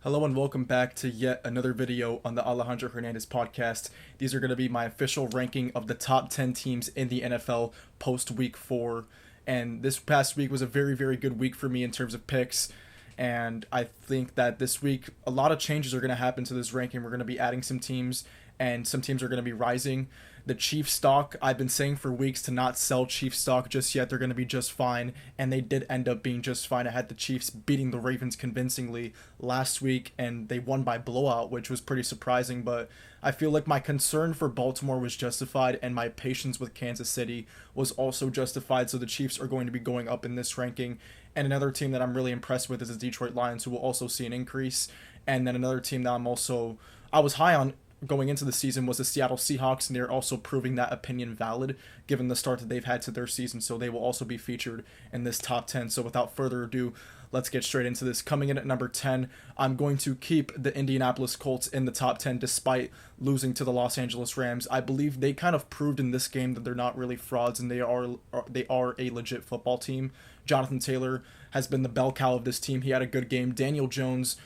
Hello and welcome back to yet another video on the Alejandro Hernandez podcast. These are going to be my official ranking of the top 10 teams in the NFL post week 4. And this past week was a very, very good week for me in terms of picks. And I think that this week, a lot of changes are going to happen to this ranking. We're going to be adding some teams, and some teams are going to be rising. The Chiefs stock, I've been saying for weeks to not sell Chiefs stock just yet. They're going to be just fine, and they did end up being just fine. I had the Chiefs beating the Ravens convincingly last week, and they won by blowout, which was pretty surprising. But I feel like my concern for Baltimore was justified, and my patience with Kansas City was also justified. So the Chiefs are going to be going up in this ranking. And another team that I'm really impressed with is the Detroit Lions, who will also see an increase. And then another team that I was high on going into the season was the Seattle Seahawks, and they're also proving that opinion valid given the start that they've had to their season. So they will also be featured in this top 10. So without further ado, let's get straight into this. Coming in at number 10, I'm going to keep the Indianapolis Colts in the top 10 despite losing to the Los Angeles Rams. I believe they kind of proved in this game that they're not really frauds, and they are a legit football team. Jonathan Taylor has been the bell cow of this team. He had a good game. Daniel Jones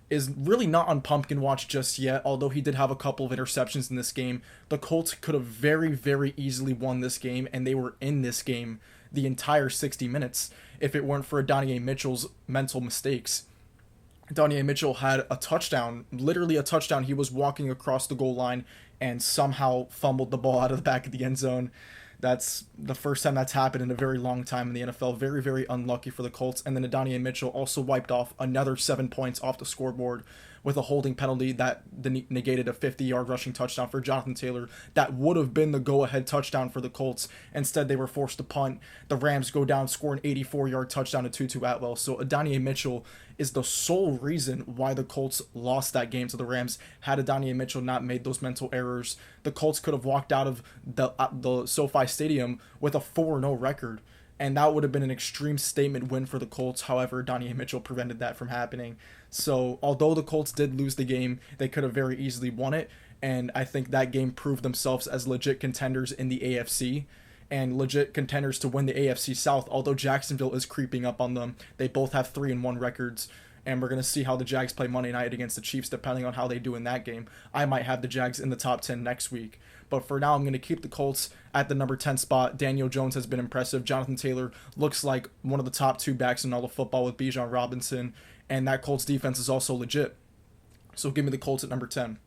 is really not on pumpkin watch just yet, although he did have a couple of interceptions in this game. The Colts could have very, very easily won this game, and they were in this game the entire 60 minutes if it weren't for Adonai Mitchell's mental mistakes. Adonai Mitchell had a touchdown, literally a touchdown. He was walking across the goal line and somehow fumbled the ball out of the back of the end zone. That's the first time that's happened in a very long time in the NFL. Very, very unlucky for the Colts. And then Adonai Mitchell also wiped off another 7 points off the scoreboard with a holding penalty that negated a 50-yard rushing touchdown for Jonathan Taylor. That would have been the go-ahead touchdown for the Colts. Instead, they were forced to punt. The Rams go down, score an 84-yard touchdown to Tutu Atwell. So Adonai Mitchell is the sole reason why the Colts lost that game to the Rams. Had Adonai Mitchell not made those mental errors, the Colts could have walked out of the SoFi Stadium with a 4-0 record, and that would have been an extreme statement win for the Colts. However, Donnie Mitchell prevented that from happening. So although the Colts did lose the game, they could have very easily won it, and I think that game proved themselves as legit contenders in the AFC and legit contenders to win the AFC South. Although Jacksonville is creeping up on them, they both have 3-1 records. And we're going to see how the Jags play Monday night against the Chiefs, depending on how they do in that game. I might have the Jags in the top 10 next week. But for now, I'm going to keep the Colts at the number 10 spot. Daniel Jones has been impressive. Jonathan Taylor looks like one of the top 2 backs in all of football with Bijan Robinson. And that Colts defense is also legit. So give me the Colts at number 10.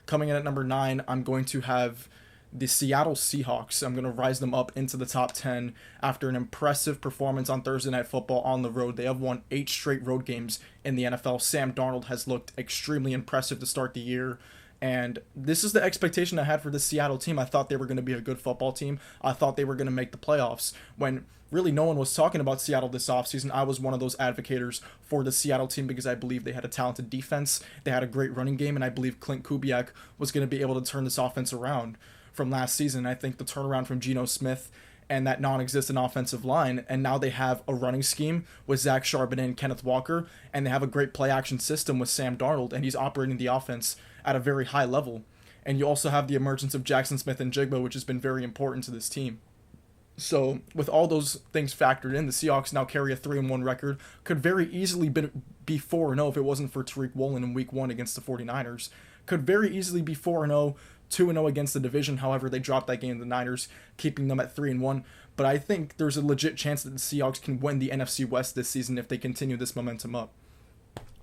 Coming in at number 9, I'm going to have the Seattle Seahawks. I'm going to rise them up into the top 10 after an impressive performance on Thursday Night Football on the road. They have won 8 straight road games in the NFL. Sam Darnold has looked extremely impressive to start the year. And this is the expectation I had for the Seattle team. I thought they were going to be a good football team. I thought they were going to make the playoffs. When really no one was talking about Seattle this offseason, I was one of those advocators for the Seattle team because I believe they had a talented defense, they had a great running game, and I believe Clint Kubiak was going to be able to turn this offense around from last season. I think the turnaround from Geno Smith and that non-existent offensive line, and now they have a running scheme with Zach Charbonnet and Kenneth Walker, and they have a great play-action system with Sam Darnold, and he's operating the offense at a very high level. And you also have the emergence of Jackson Smith and Jigba, which has been very important to this team. So with all those things factored in, the Seahawks now carry a 3-1 record. Could very easily be 4-0 if it wasn't for Tariq Woolen in week 1 against the 49ers. Could very easily be 4-0, 2-0 against the division. However, they dropped that game to the Niners, keeping them at 3-1. But I think there's a legit chance that the Seahawks can win the NFC West this season if they continue this momentum up.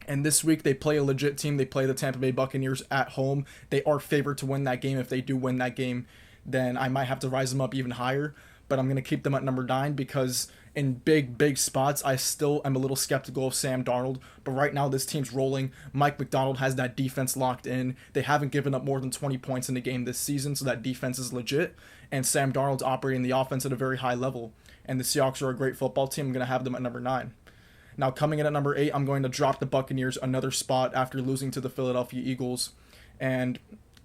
And this week they play a legit team. They play the Tampa Bay Buccaneers at home. They are favored to win that game. If they do win that game, then I might have to rise them up even higher. But I'm going to keep them at number 9 because in big, big spots, I still am a little skeptical of Sam Darnold. But right now, this team's rolling. Mike McDonald has that defense locked in. They haven't given up more than 20 points in the game this season, so that defense is legit. And Sam Darnold's operating the offense at a very high level. And the Seahawks are a great football team. I'm going to have them at number 9. Now, coming in at number 8, I'm going to drop the Buccaneers another spot after losing to the Philadelphia Eagles. And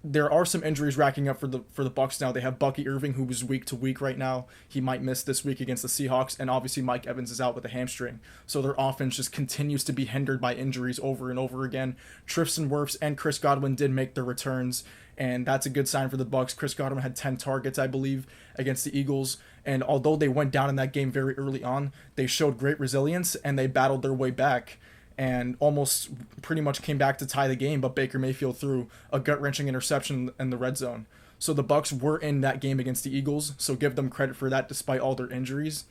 there are some injuries racking up for the Bucs now. They have Bucky Irving, who is week to week right now. He might miss this week against the Seahawks, and obviously Mike Evans is out with a hamstring. So their offense just continues to be hindered by injuries over and over again. Tristan Wirfs and Chris Godwin did make their returns, and that's a good sign for the Bucs. Chris Godwin had 10 targets, I believe, against the Eagles, and although they went down in that game very early on, they showed great resilience and they battled their way back. and almost pretty much came back to tie the game, but Baker Mayfield threw a gut-wrenching interception in the red zone. So the Bucs were in that game against the Eagles, so give them credit for that despite all their injuries.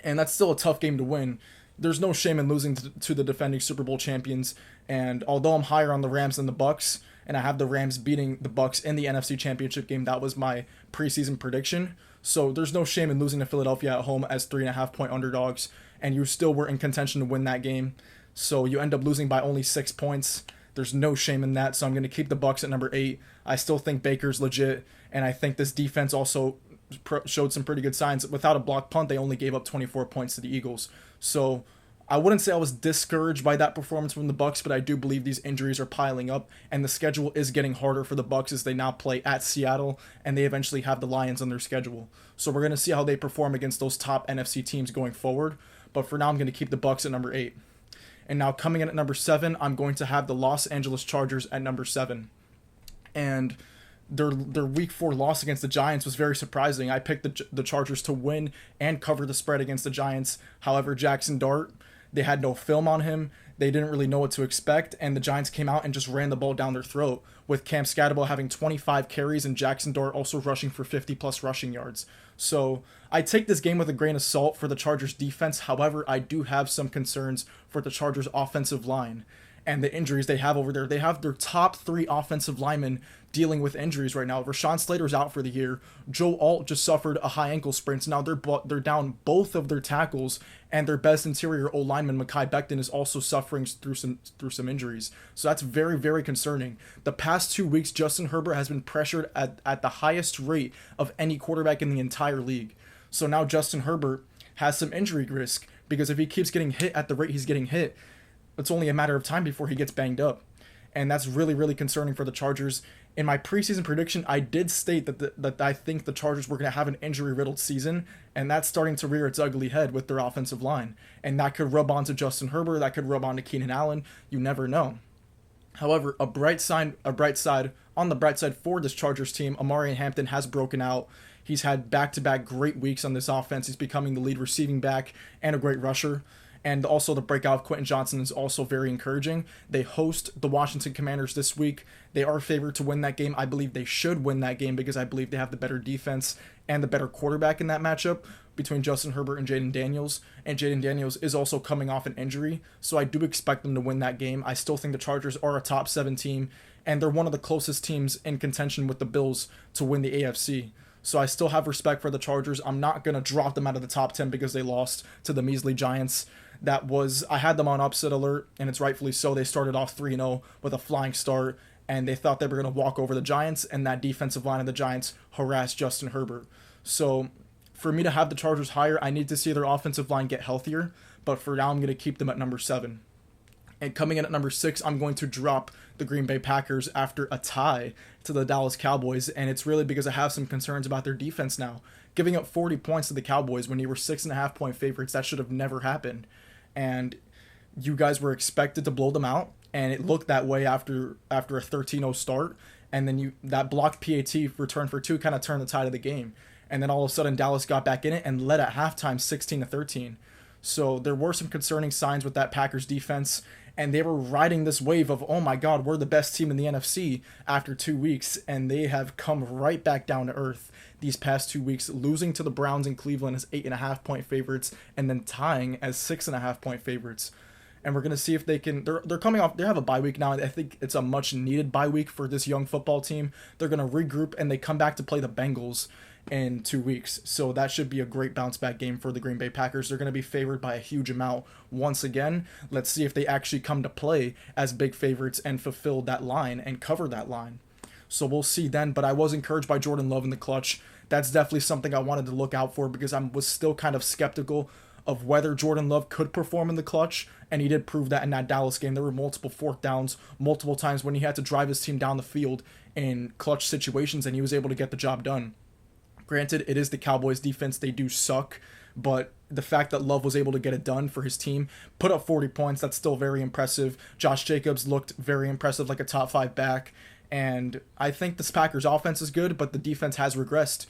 And that's still a tough game to win. There's no shame in losing to the defending Super Bowl champions, and although I'm higher on the Rams than the Bucs, and I have the Rams beating the Bucs in the NFC Championship game, that was my preseason prediction. So there's no shame in losing to Philadelphia at home as 3.5-point underdogs, and you still were in contention to win that game. So you end up losing by only 6 points. There's no shame in that. So I'm going to keep the Bucs at number 8. I still think Baker's legit, and I think this defense also showed some pretty good signs. Without a block punt, they only gave up 24 points to the Eagles. So I wouldn't say I was discouraged by that performance from the Bucs, but I do believe these injuries are piling up, and the schedule is getting harder for the Bucs as they now play at Seattle, and they eventually have the Lions on their schedule. So we're going to see how they perform against those top NFC teams going forward. But for now, I'm going to keep the Bucs at number 8. And now coming in at number 7, I'm going to have the Los Angeles Chargers at number 7. And their week 4 loss against the Giants was very surprising. I picked the Chargers to win and cover the spread against the Giants. However, Jackson Dart, they had no film on him. They didn't really know what to expect, and the Giants came out and just ran the ball down their throat, with Cam Scatterbo having 25 carries and Jackson Dart also rushing for 50-plus rushing yards. So I take this game with a grain of salt for the Chargers defense. However, I do have some concerns for the Chargers offensive line and the injuries they have over there. They have their top 3 offensive linemen dealing with injuries right now. Rashawn Slater's out for the year. Joe Alt just suffered a high ankle sprain, so now they're down both of their tackles, and their best interior O-lineman, Mekhi Becton, is also suffering through some injuries. So that's very, very concerning. The past 2 weeks, Justin Herbert has been pressured at the highest rate of any quarterback in the entire league. So now Justin Herbert has some injury risk, because if he keeps getting hit at the rate he's getting hit, it's only a matter of time before he gets banged up. And that's really, really concerning for the Chargers. In my preseason prediction, I did state that I think the Chargers were going to have an injury-riddled season, and that's starting to rear its ugly head with their offensive line. And that could rub onto Justin Herbert, that could rub onto Keenan Allen. You never know. However, on the bright side for this Chargers team, Amari Hampton has broken out. He's had back-to-back great weeks on this offense. He's becoming the lead receiving back and a great rusher. And also the breakout of Quentin Johnson is also very encouraging. They host the Washington Commanders this week. They are favored to win that game. I believe they should win that game because I believe they have the better defense and the better quarterback in that matchup between Justin Herbert and Jayden Daniels. And Jayden Daniels is also coming off an injury, so I do expect them to win that game. I still think the Chargers are a top 7 team, and they're one of the closest teams in contention with the Bills to win the AFC. So I still have respect for the Chargers. I'm not going to drop them out of the top 10 because they lost to the measly Giants. I had them on upset alert, and it's rightfully so. They started off 3-0 with a flying start, and they thought they were going to walk over the Giants, and that defensive line of the Giants harassed Justin Herbert. So for me to have the Chargers higher, I need to see their offensive line get healthier, but for now I'm going to keep them at number 7. And coming in at number 6, I'm going to drop the Green Bay Packers after a tie to the Dallas Cowboys, and it's really because I have some concerns about their defense now. Giving up 40 points to the Cowboys when you were 6.5-point favorites, that should have never happened. And you guys were expected to blow them out, and it looked that way after a 13-0 start, and then that blocked PAT return for 2 kind of turned the tide of the game. And then all of a sudden Dallas got back in it and led at halftime 16-13. So there were some concerning signs with that Packers defense, and they were riding this wave of, oh my God, we're the best team in the NFC after 2 weeks, and they have come right back down to earth these past 2 weeks, losing to the Browns in Cleveland as 8.5-point favorites, and then tying as 6.5-point favorites. And we're going to see if they can, they're coming off, they have a bye week now, and I think it's a much needed bye week for this young football team. They're going to regroup, and they come back to play the Bengals in 2 weeks. So that should be a great bounce back game for the Green Bay Packers. They're going to be favored by a huge amount once again. Let's see if they actually come to play as big favorites and fulfill that line and cover that line. So we'll see then, but I was encouraged by Jordan Love in the clutch. That's definitely something I wanted to look out for because I was still kind of skeptical of whether Jordan Love could perform in the clutch, and he did prove that in that Dallas game. There were multiple fourth downs, multiple times when he had to drive his team down the field in clutch situations, and he was able to get the job done. Granted, it is the Cowboys defense. They do suck, but the fact that Love was able to get it done for his team, put up 40 points, that's still very impressive. Josh Jacobs looked very impressive, like a top 5 back, and I think this Packers offense is good, but the defense has regressed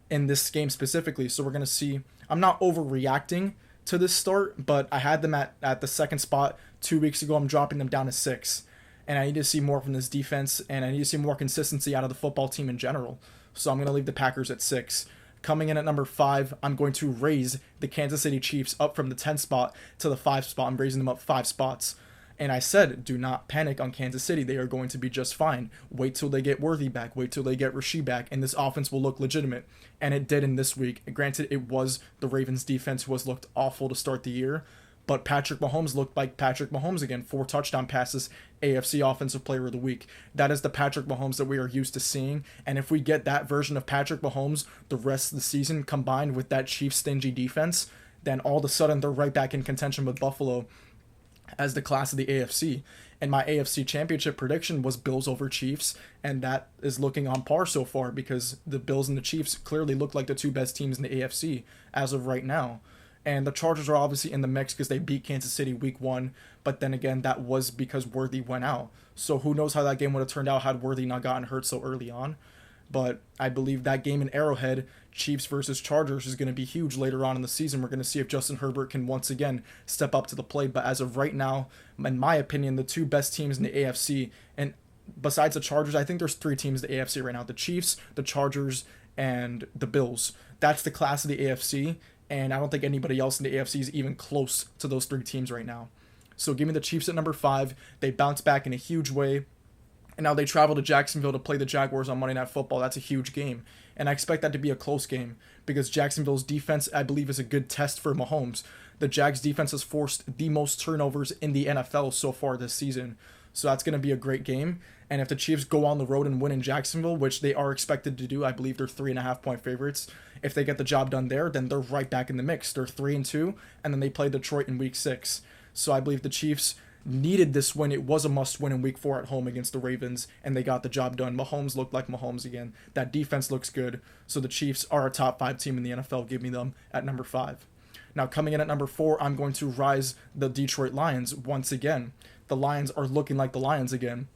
in this game specifically, so we're going to see. I'm not overreacting to this start, but I had them at the second spot 2 weeks ago, I'm dropping them down to 6. And I need to see more from this defense, and I need to see more consistency out of the football team in general. So I'm going to leave the Packers at 6. Coming in at number 5, I'm going to raise the Kansas City Chiefs up from the 10 spot to the 5 spot. I'm raising them up 5 spots. And I said, do not panic on Kansas City. They are going to be just fine. Wait till they get Worthy back. Wait till they get Rasheed back. And this offense will look legitimate. And it did in this week. Granted, it was the Ravens defense who has looked awful to start the year. But Patrick Mahomes looked like Patrick Mahomes again. 4 touchdown passes, AFC Offensive Player of the Week. That is the Patrick Mahomes that we are used to seeing. And if we get that version of Patrick Mahomes the rest of the season combined with that Chiefs stingy defense, then all of a sudden they're right back in contention with Buffalo as the class of the AFC. And my AFC Championship prediction was Bills over Chiefs, and that is looking on par so far because the Bills and the Chiefs clearly look like the 2 best teams in the AFC as of right now. And the Chargers are obviously in the mix because they beat Kansas City week 1, but then again, that was because Worthy went out. So who knows how that game would have turned out had Worthy not gotten hurt so early on. But I believe that game in Arrowhead, Chiefs versus Chargers, is going to be huge later on in the season. We're going to see if Justin Herbert can once again step up to the plate. But as of right now, in my opinion, the 2 best teams in the AFC, and besides the Chargers, I think there's 3 teams in the AFC right now. The Chiefs, the Chargers, and the Bills. That's the class of the AFC, and I don't think anybody else in the AFC is even close to those 3 teams right now. So give me the Chiefs at number 5. They bounce back in a huge way. And now they travel to Jacksonville to play the Jaguars on Monday Night Football. That's a huge game. And I expect that to be a close game because Jacksonville's defense, I believe, is a good test for Mahomes. The Jags defense has forced the most turnovers in the NFL so far this season. So that's going to be a great game. And if the Chiefs go on the road and win in Jacksonville, which they are expected to do, I believe they're 3.5-point favorites. If they get the job done there, then they're right back in the mix. They're 3-2, and then they play Detroit in week 6. So I believe the Chiefs needed this win. It was a must-win in week 4 at home against the Ravens, and they got the job done. Mahomes looked like Mahomes again. That defense looks good. So the Chiefs are a top 5 team in the NFL. Give me them at number 5. Now, coming in at number 4, I'm going to rise the Detroit Lions once again. The Lions are looking like the Lions again.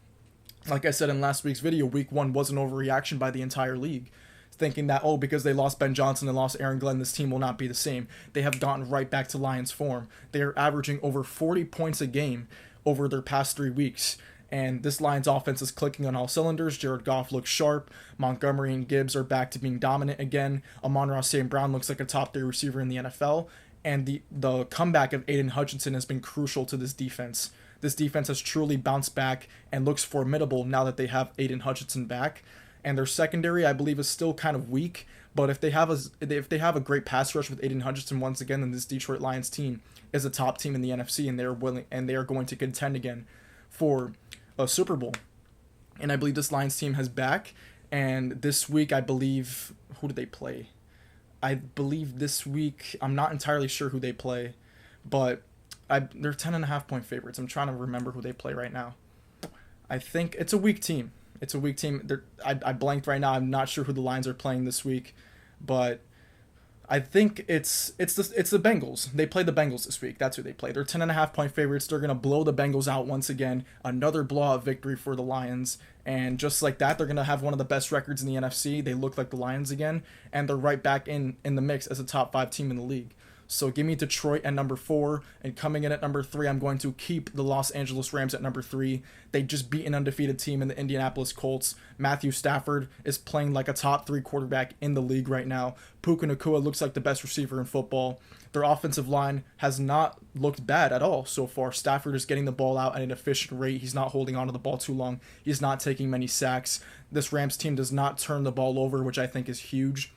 Like I said in last week's video, week 1 was an overreaction by the entire league, thinking that, because they lost Ben Johnson and lost Aaron Glenn, this team will not be the same. They have gotten right back to Lions form. They are averaging over 40 points a game over their past 3 weeks. And this Lions offense is clicking on all cylinders. Jared Goff looks sharp. Montgomery and Gibbs are back to being dominant again. Amon-Ra St. Brown looks like a top 3 receiver in the NFL. And the comeback of Aiden Hutchinson has been crucial to this defense. This defense has truly bounced back and looks formidable now that they have Aiden Hutchinson back. And their secondary, I believe, is still kind of weak. But if they have a great pass rush with Aiden Hutchinson once again, then this Detroit Lions team is a top team in the NFC, and they are going to contend again for a Super Bowl. And I believe this Lions team has back. And this week, I believe, who do they play? I believe this week, I'm not entirely sure who they play, but they're 10.5-point favorites. I'm trying to remember who they play right now. I think it's a weak team. It's a weak team. I blanked right now. I'm not sure who the Lions are playing this week, but I think it's the Bengals. They play the Bengals this week. That's who they play. They're 10.5-point favorites. They're gonna blow the Bengals out once again. Another blowout victory for the Lions, and just like that, they're gonna have one of the best records in the NFC. They look like the Lions again, and they're right back in the mix as a top 5 team in the league. So give me Detroit at number 4, and coming in at number 3, I'm going to keep the Los Angeles Rams at number 3. They just beat an undefeated team in the Indianapolis Colts. Matthew Stafford is playing like a top 3 quarterback in the league right now. Puka Nacua looks like the best receiver in football. Their offensive line has not looked bad at all so far. Stafford is getting the ball out at an efficient rate. He's not holding onto the ball too long. He's not taking many sacks. This Rams team does not turn the ball over, which I think is huge.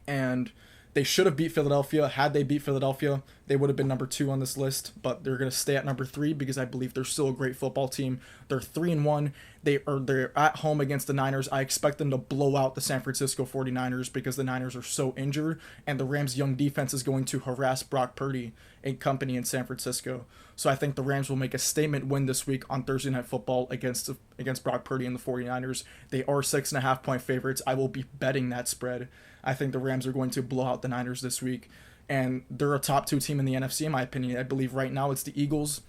And they should have beat Philadelphia. Had they beat Philadelphia, they would have been number 2 on this list, but they're going to stay at number 3 because I believe they're still a great football team. They're 3-1. They're at home against the Niners. I expect them to blow out the San Francisco 49ers because the Niners are so injured, and the Rams' young defense is going to harass Brock Purdy and company in San Francisco. So I think the Rams will make a statement win this week on Thursday Night Football against Brock Purdy and the 49ers. They are 6.5-point favorites. I will be betting that spread. I think the Rams are going to blow out the Niners this week, and they're a top 2 team in the NFC in my opinion. I believe right now it's the Eagles.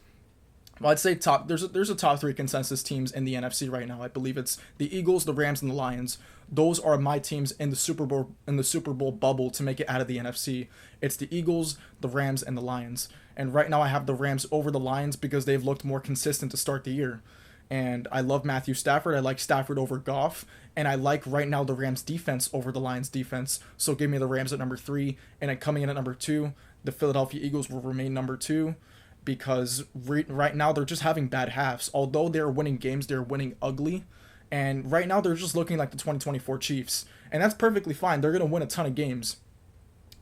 Well, I'd say there's a top 3 consensus teams in the NFC right now. I believe it's the Eagles, the Rams, and the Lions. Those are my teams in the Super Bowl bubble to make it out of the NFC. It's the Eagles, the Rams, and the Lions. And right now I have the Rams over the Lions because they've looked more consistent to start the year. And I love Matthew Stafford. I like Stafford over Goff. And I like right now the Rams defense over the Lions defense. So give me the Rams at number 3. And then coming in at number 2, the Philadelphia Eagles will remain number 2 because right now they're just having bad halves. Although they're winning games, they're winning ugly. And right now they're just looking like the 2024 Chiefs. And that's perfectly fine. They're going to win a ton of games.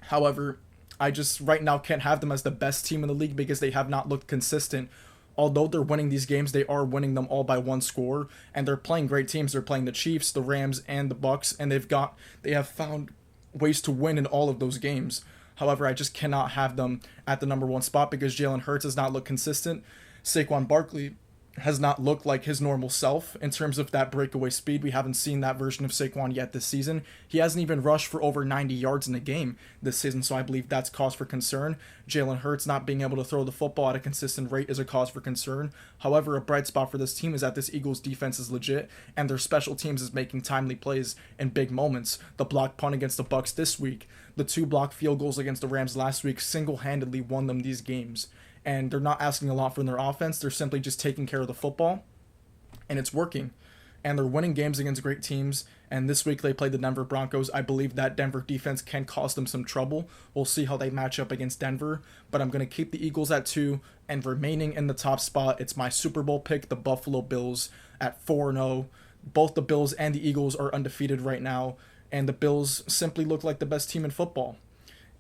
However, I just right now can't have them as the best team in the league because they have not looked consistent. Although they're winning these games, they are winning them all by one score, and they're playing great teams. They're playing the Chiefs, the Rams, and the Bucks, and they have found ways to win in all of those games. However, I just cannot have them at the number 1 spot because Jalen Hurts has not looked consistent. Saquon Barkley has not looked like his normal self in terms of that breakaway speed. We haven't seen that version of Saquon yet this season. He hasn't even rushed for over 90 yards in a game this season, so I believe that's cause for concern. Jalen Hurts not being able to throw the football at a consistent rate is a cause for concern. However, a bright spot for this team is that this Eagles defense is legit, and their special teams is making timely plays in big moments. The block punt against the Bucks this week, the 2 block field goals against the Rams last week single-handedly won them these games. And they're not asking a lot from their offense. They're simply just taking care of the football, and it's working. And they're winning games against great teams. And this week they played the Denver Broncos. I believe that Denver defense can cause them some trouble. We'll see how they match up against Denver. But I'm going to keep the Eagles at 2. And remaining in the top spot, it's my Super Bowl pick, the Buffalo Bills, at 4-0. Both the Bills and the Eagles are undefeated right now. And the Bills simply look like the best team in football.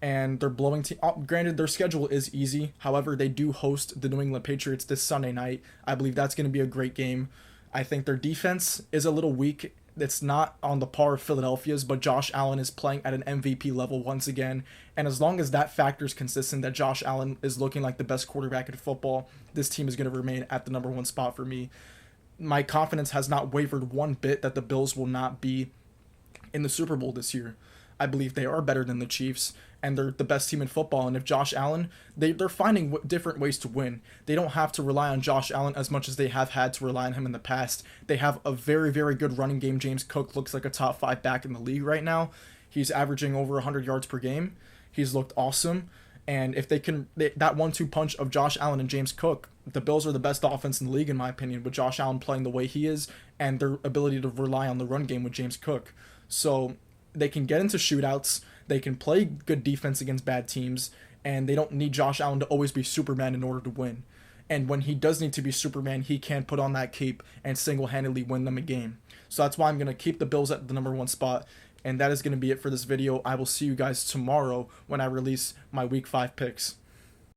And they're blowing granted, their schedule is easy. However, they do host the New England Patriots this Sunday night. I believe that's going to be a great game. I think their defense is a little weak. It's not on the par of Philadelphia's, but Josh Allen is playing at an MVP level once again. And as long as that factor is consistent, that Josh Allen is looking like the best quarterback in football, this team is going to remain at the number 1 spot for me. My confidence has not wavered one bit that the Bills will not be in the Super Bowl this year. I believe they are better than the Chiefs, and they're the best team in football. And if Josh Allen, they're finding different ways to win. They don't have to rely on Josh Allen as much as they have had to rely on him in the past. They have a very, very good running game. James Cook looks like a top 5 back in the league right now. He's averaging over 100 yards per game. He's looked awesome. And if that 1-2 punch of Josh Allen and James Cook, the Bills are the best offense in the league, in my opinion, with Josh Allen playing the way he is and their ability to rely on the run game with James Cook. So they can get into shootouts, they can play good defense against bad teams, and they don't need Josh Allen to always be Superman in order to win. And when he does need to be Superman, he can put on that cape and single-handedly win them a game. So that's why I'm going to keep the Bills at the number 1 spot, and that is going to be it for this video. I will see you guys tomorrow when I release my Week 5 picks.